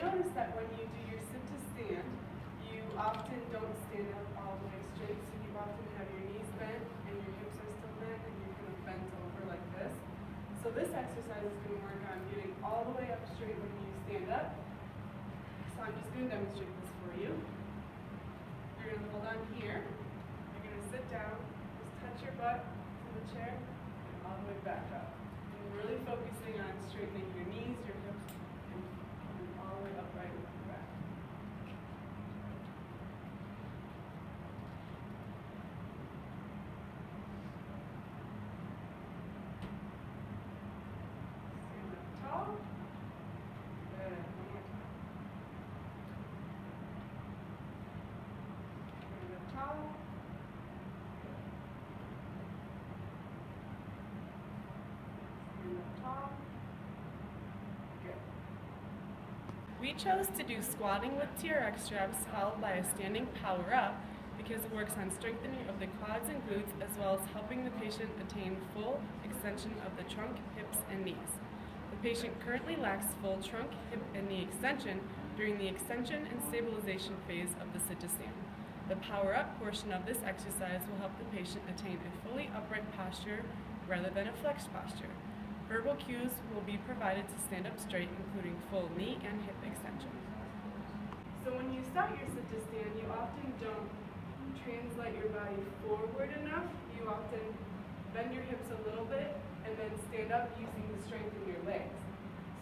noticed that when you do your sit to stand, you often don't stand up all the way straight, so you often have your knees bent and your hips are still bent and you're kind of bent over like this. So this exercise is going to work on getting all the way up straight when you stand up. So I'm just going to demonstrate this for you. You're going to hold on here. You're going to sit down, just touch your butt to the chair, and all the way back up. And really focusing on straightening your knees, your hips, and coming all the way upright with your back. Stand up tall. Good. One more time. Stand up tall. Stand up tall. Good. We chose to do squatting with TRX straps followed by a standing power up because it works on strengthening of the quads and glutes as well as helping the patient attain full extension of the trunk, hips, and knees. The patient currently lacks full trunk, hip, and knee extension during the extension and stabilization phase of the sit to stand. The power up portion of this exercise will help the patient attain a fully upright posture rather than a flexed posture. Verbal cues will be provided to stand up straight, including full knee and hip extension. So when you start your sit to stand, you often don't translate your body forward enough. You often bend your hips a little bit and then stand up using the strength in your legs.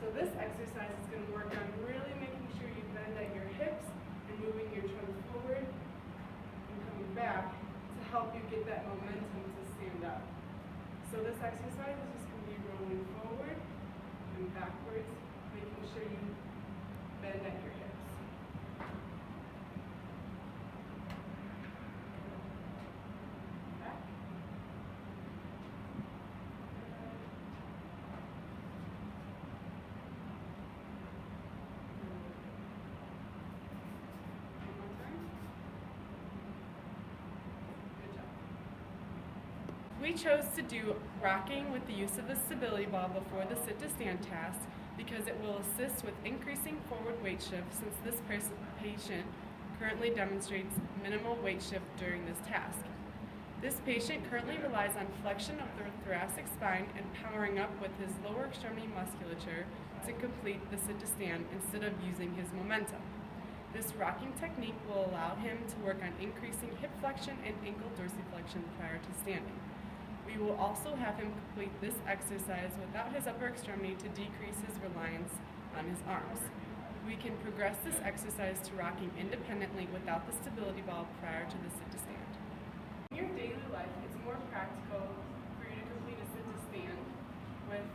So this exercise is going to work on really making sure you bend at your hips and moving your trunk forward and coming back to help you get that momentum to stand up. So this exercise is just going to be rolling forward and backwards, making sure you bend at your hips. Back. One more time. Good job. We chose to do rocking with the use of the stability ball before the sit to stand task because it will assist with increasing forward weight shift since this patient currently demonstrates minimal weight shift during this task. This patient currently relies on flexion of the thoracic spine and powering up with his lower extremity musculature to complete the sit to stand instead of using his momentum. This rocking technique will allow him to work on increasing hip flexion and ankle dorsiflexion prior to standing. We will also have him complete this exercise without his upper extremity to decrease his reliance on his arms. We can progress this exercise to rocking independently without the stability ball prior to the sit to stand. In your daily life, it's more practical for you to complete a sit to stand with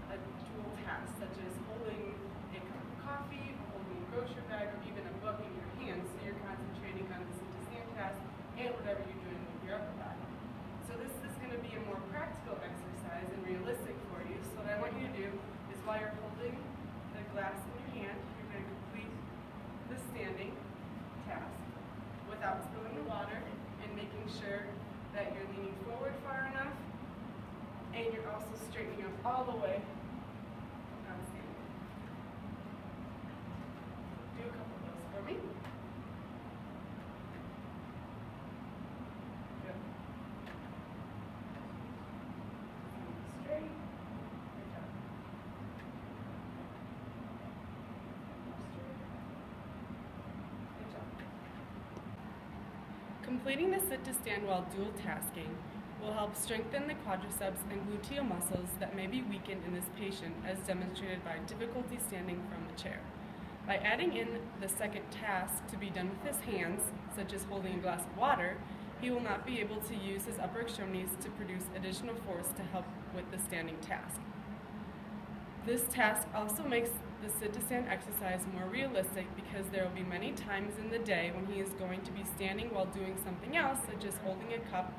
a dual task, such as holding a cup of coffee, holding a grocery bag, or even a book in your hands, so you're concentrating on the sit to stand task and whatever you're doing with your upper body. So this is going to be a more practical exercise and realistic for you. So what I want you to do is while you're holding the glass in your hand, you're going to complete the standing task without spilling the water and making sure that you're leaning forward far enough and you're also straightening up all the way on standing. Do a couple of those for me. Completing the sit to stand while dual tasking will help strengthen the quadriceps and gluteal muscles that may be weakened in this patient as demonstrated by difficulty standing from the chair. By adding in the second task to be done with his hands, such as holding a glass of water, he will not be able to use his upper extremities to produce additional force to help with the standing task. This task also makes the sit to stand exercise more realistic because there will be many times in the day when he is going to be standing while doing something else, such as holding a cup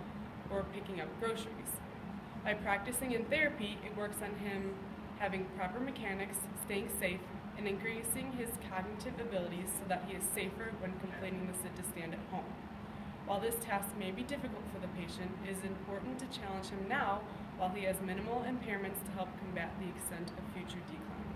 or picking up groceries. By practicing in therapy, it works on him having proper mechanics, staying safe, and increasing his cognitive abilities so that he is safer when completing the sit to stand at home. While this task may be difficult for the patient, it is important to challenge him now while he has minimal impairments to help combat the extent of future decline.